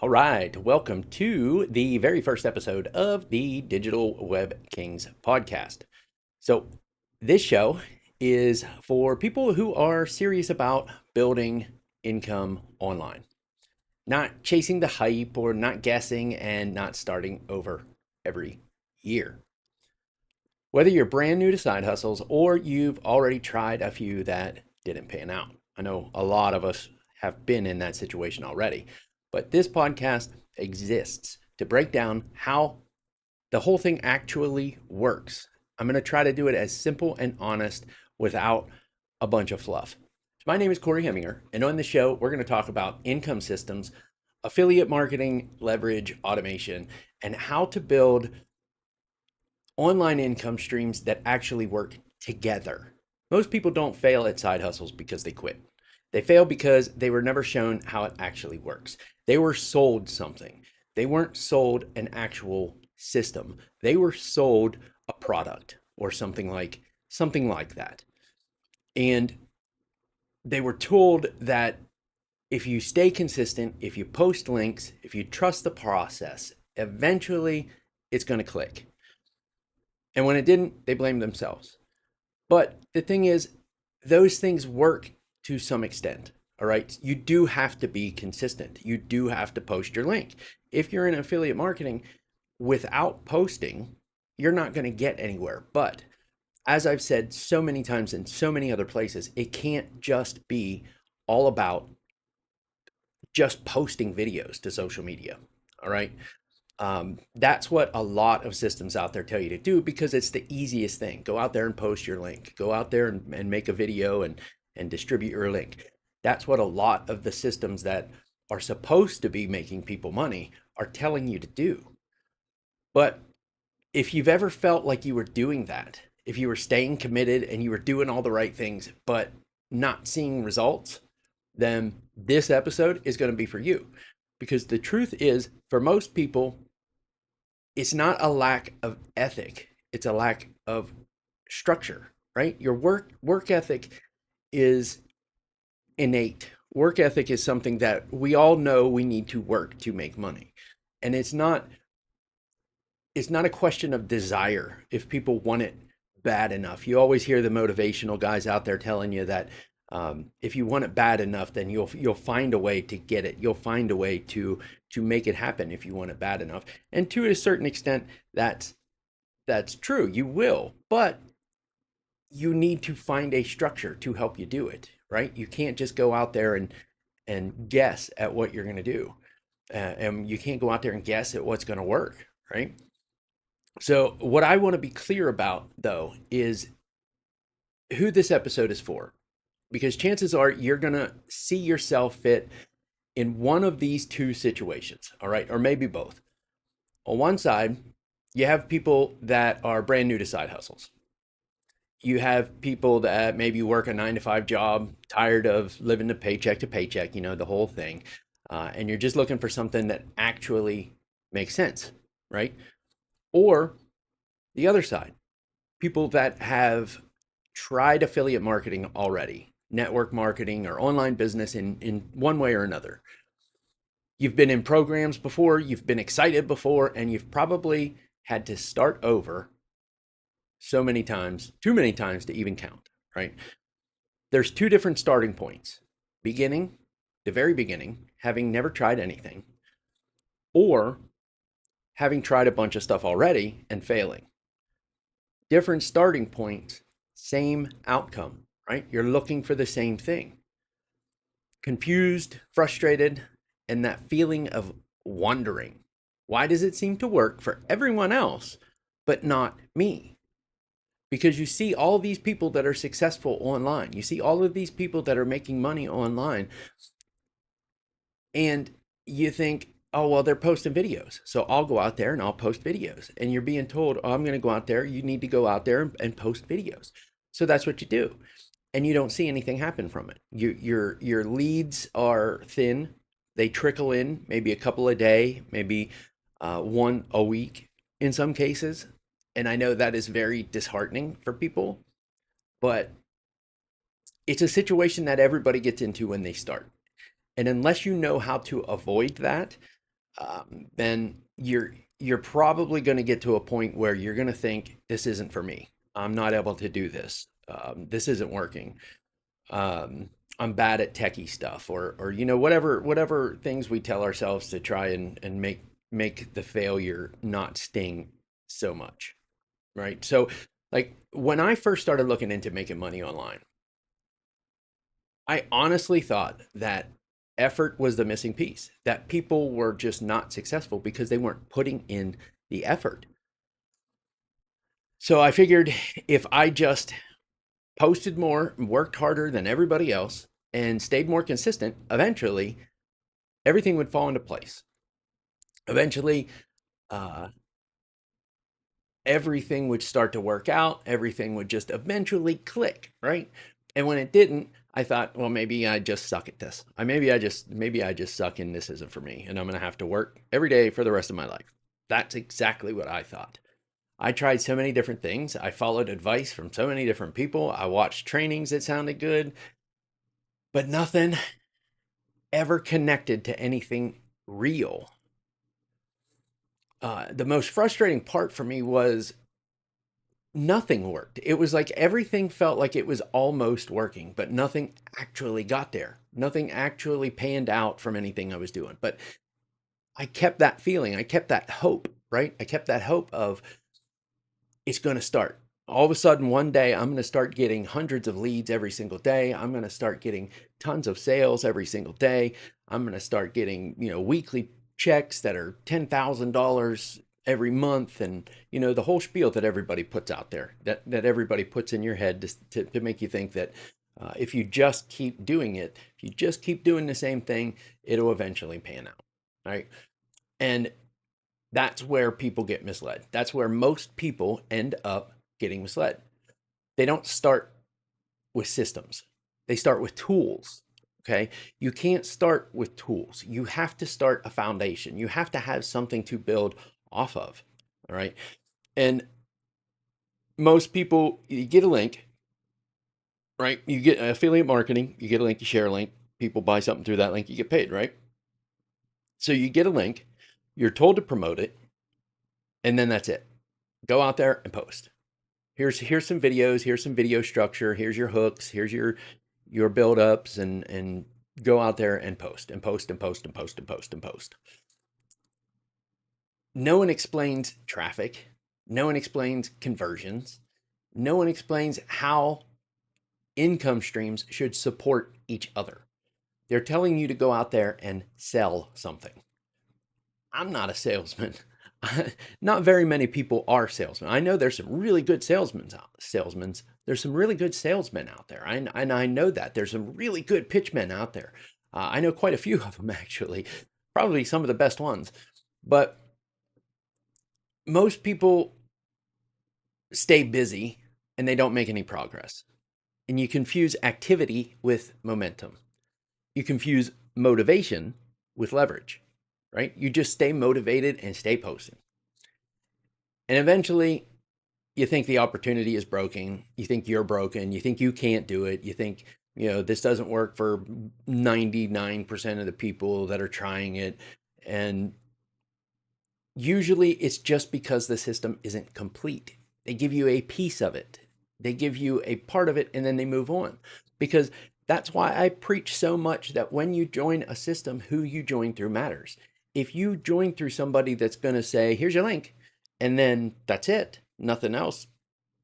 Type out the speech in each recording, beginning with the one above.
All right, welcome to the very first episode of the Digital Web Kings podcast. So, this show is for people who are serious about building income online, not chasing the hype or not guessing and not starting over every year. Whether you're brand new to side hustles or you've already tried a few that didn't pan out. I know a lot of us have been in that situation already, but this podcast exists to break down how the whole thing actually works. I'm going to try to do it as simple and honest without a bunch of fluff. So my name is Cory Hemminger, and on the show, we're going to talk about income systems, affiliate marketing, leverage, automation, and how to build online income streams that actually work together. Most people don't fail at side hustles because they quit. They fail because they were never shown how it actually works. They were sold something. They weren't sold an actual system. They were sold a product or something like that. And they were told that if you stay consistent, if you post links, if you trust the process, eventually it's going to click. And when it didn't, they blamed themselves. But the thing is, those things work to some extent. All right. You do have to be consistent. You do have to post your link. If you're in affiliate marketing without posting, you're not going to get anywhere. But as I've said so many times in so many other places, it can't just be all about just posting videos to social media. All right. That's what a lot of systems out there tell you to do because it's the easiest thing. Go out there and post your link. Go out there and make a video and distribute your link. That's what a lot of the systems that are supposed to be making people money are telling you to do. But if you've ever felt like you were doing that, if you were staying committed and you were doing all the right things, but not seeing results, then this episode is going to be for you. Because the truth is, for most people, it's not a lack of ethic, it's a lack of structure, right? Your work ethic is innate. Work ethic is something that we all know we need to work to make money. And it's not a question of desire if people want it bad enough. You always hear the motivational guys out there telling you that if you want it bad enough, then you'll find a way to get it. You'll find a way to make it happen if you want it bad enough. And to a certain extent, that's true. You will, but you need to find a structure to help you do it. Right? You can't just go out there and guess at what you're going to do, and you can't go out there and guess at what's going to work. Right? So what I want to be clear about, though, is who this episode is for, because chances are you're going to see yourself fit in one of these two situations, all right, or maybe both. On one side, you have people that are brand new to side hustles. You have people that maybe work a 9 to 5 job, tired of living to paycheck, the whole thing. And you're just looking for something that actually makes sense, right? Or the other side, people that have tried affiliate marketing already, network marketing or online business in one way or another. You've been in programs before, you've been excited before, and you've probably had to start over so many times, too many times to even count, right? There's two different starting points. Beginning, the very beginning, having never tried anything, or having tried a bunch of stuff already and failing. Different starting points, same outcome, right? You're looking for the same thing. Confused, frustrated, and that feeling of wondering. Why does it seem to work for everyone else, but not me? Because you see all these people that are successful online. You see all of these people that are making money online. And you think, oh, well, they're posting videos. So I'll go out there and I'll post videos. And you're being told, oh, I'm going to go out there. You need to go out there and post videos. So that's what you do. And you don't see anything happen from it. Your leads are thin. They trickle in maybe a couple a day, maybe one a week in some cases. And I know that is very disheartening for people, but it's a situation that everybody gets into when they start. And unless you know how to avoid that, then you're probably going to get to a point where you're going to think this isn't for me. I'm not able to do this. This isn't working. Um, I'm bad at techie stuff, or whatever things we tell ourselves to try and make the failure not sting so much, right? So, like when I first started looking into making money online, I honestly thought that effort was the missing piece, that people were just not successful because they weren't putting in the effort. So I figured if I just posted more, worked harder than everybody else, and stayed more consistent, eventually everything would fall into place. Eventually, uh, everything would start to work out. Everything would just eventually click, right? And when it didn't, I thought, well, maybe I just suck at this. Maybe I just suck and this isn't for me, and I'm gonna have to work every day for the rest of my life. That's exactly what I thought. I tried so many different things. I followed advice from so many different people. I watched trainings that sounded good, but nothing ever connected to anything real. The most frustrating part for me was nothing worked. It was like everything felt like it was almost working, but nothing actually got there. Nothing actually panned out from anything I was doing. But I kept that feeling. I kept that hope, right? I kept that hope of it's going to start. All of a sudden, one day, I'm going to start getting hundreds of leads every single day. I'm going to start getting tons of sales every single day. I'm going to start getting, weekly checks that are $10,000 every month. And, the whole spiel that everybody puts out there, that everybody puts in your head to make you think that if you just keep doing it, if you just keep doing the same thing, it'll eventually pan out. Right. And that's where people get misled. That's where most people end up getting misled. They don't start with systems, they start with tools. Okay. You can't start with tools. You have to start a foundation. You have to have something to build off of. All right. And most people, you get a link, right? You get affiliate marketing, you get a link, you share a link, people buy something through that link, you get paid, right? So you get a link, you're told to promote it, and then that's it. Go out there and post. Here's some videos, here's some video structure, here's your hooks, here's your build-ups, and go out there and post and post and post and post and post and post. No one explains traffic. No one explains conversions. No one explains how income streams should support each other. They're telling you to go out there and sell something. I'm not a salesman. Not very many people are salesmen. I know there's some really good salesmen. There's some really good salesmen out there. And I know that there's some really good pitchmen out there. I know quite a few of them actually, probably some of the best ones. But most people stay busy and they don't make any progress. And you confuse activity with momentum. You confuse motivation with leverage, right? You just stay motivated and stay posting. And eventually you think the opportunity is broken. You think you're broken. You think you can't do it. You think, this doesn't work for 99% of the people that are trying it. And usually it's just because the system isn't complete. They give you a piece of it. They give you a part of it and then they move on. Because that's why I preach so much that when you join a system, who you join through matters. If you join through somebody that's going to say, here's your link, and then that's it, nothing else,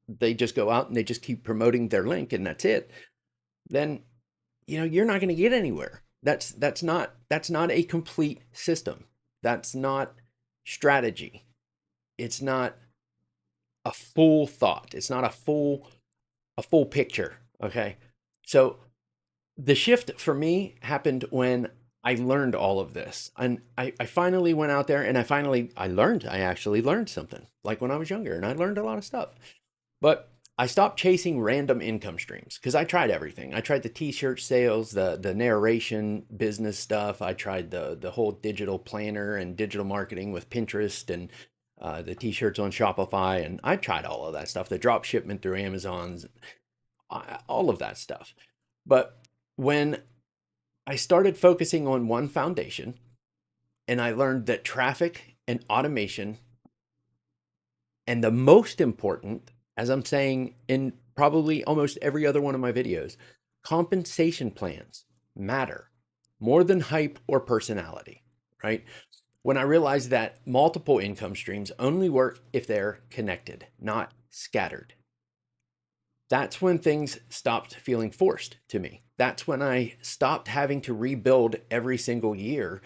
they just go out and they just keep promoting their link and that's it, then you're not going to get anywhere. That's not a complete system. That's not strategy. It's not a full thought. It's not a full picture. Okay. So the shift for me happened when I learned all of this. And I finally went out there and I actually learned something like when I was younger, and I learned a lot of stuff. But I stopped chasing random income streams because I tried everything. I tried the t-shirt sales, the narration business stuff. I tried the whole digital planner and digital marketing with Pinterest and the t-shirts on Shopify. And I tried all of that stuff, the drop shipment through Amazon's, all of that stuff. But when I started focusing on one foundation and I learned that traffic and automation, and the most important, as I'm saying in probably almost every other one of my videos, compensation plans matter more than hype or personality, right? When I realized that multiple income streams only work if they're connected, not scattered. That's when things stopped feeling forced to me. That's when I stopped having to rebuild every single year.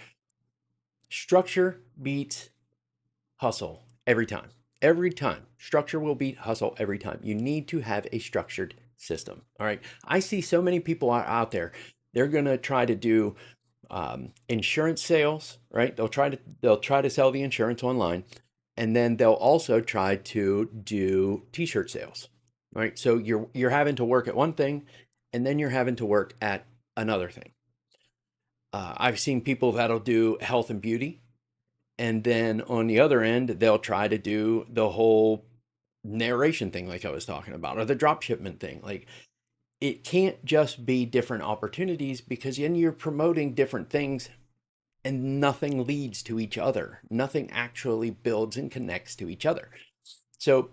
Structure beats hustle every time. Every time. Structure will beat hustle every time. You need to have a structured system. All right. I see so many people out there. They're going to try to do insurance sales, right? They'll try to sell the insurance online, and then they'll also try to do t-shirt sales, right? So you're having to work at one thing, and then you're having to work at another thing. I've seen people that'll do health and beauty, and then on the other end, they'll try to do the whole narration thing, like I was talking about, or the drop shipment thing. Like, it can't just be different opportunities, because then you're promoting different things and nothing leads to each other. Nothing actually builds and connects to each other. So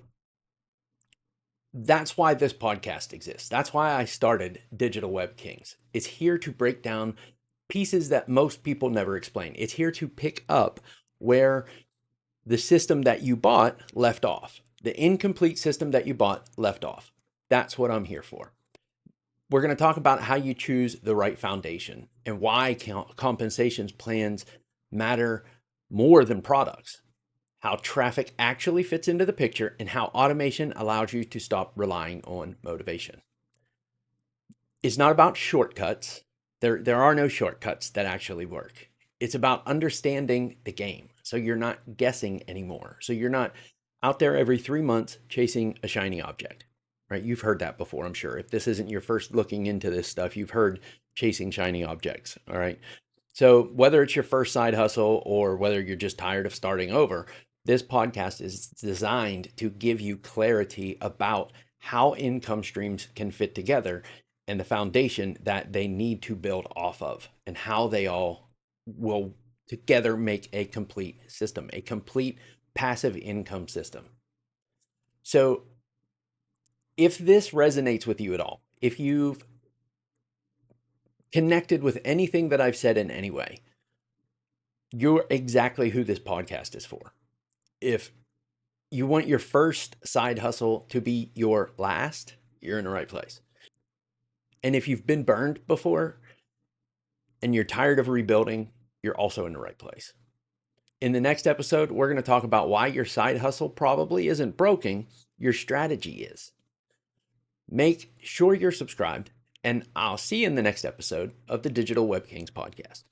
that's why this podcast exists. That's why I started Digital Web Kings. It's here to break down pieces that most people never explain. It's here to pick up where the system that you bought left off, the incomplete system that you bought left off. That's what I'm here for. We're going to talk about how you choose the right foundation and why compensation plans matter more than products, how traffic actually fits into the picture, and how automation allows you to stop relying on motivation. It's not about shortcuts. There are no shortcuts that actually work. It's about understanding the game, so you're not guessing anymore. So you're not out there every 3 months chasing a shiny object. Right? You've heard that before, I'm sure. If this isn't your first looking into this stuff, you've heard chasing shiny objects. All right. So whether it's your first side hustle or whether you're just tired of starting over, this podcast is designed to give you clarity about how income streams can fit together and the foundation that they need to build off of, and how they all will together make a complete system, a complete passive income system. So if this resonates with you at all, if you've connected with anything that I've said in any way, you're exactly who this podcast is for. If you want your first side hustle to be your last, you're in the right place. And if you've been burned before and you're tired of rebuilding, you're also in the right place. In the next episode, we're going to talk about why your side hustle probably isn't broken, your strategy is. Make sure you're subscribed, and I'll see you in the next episode of the Digital Web Kings podcast.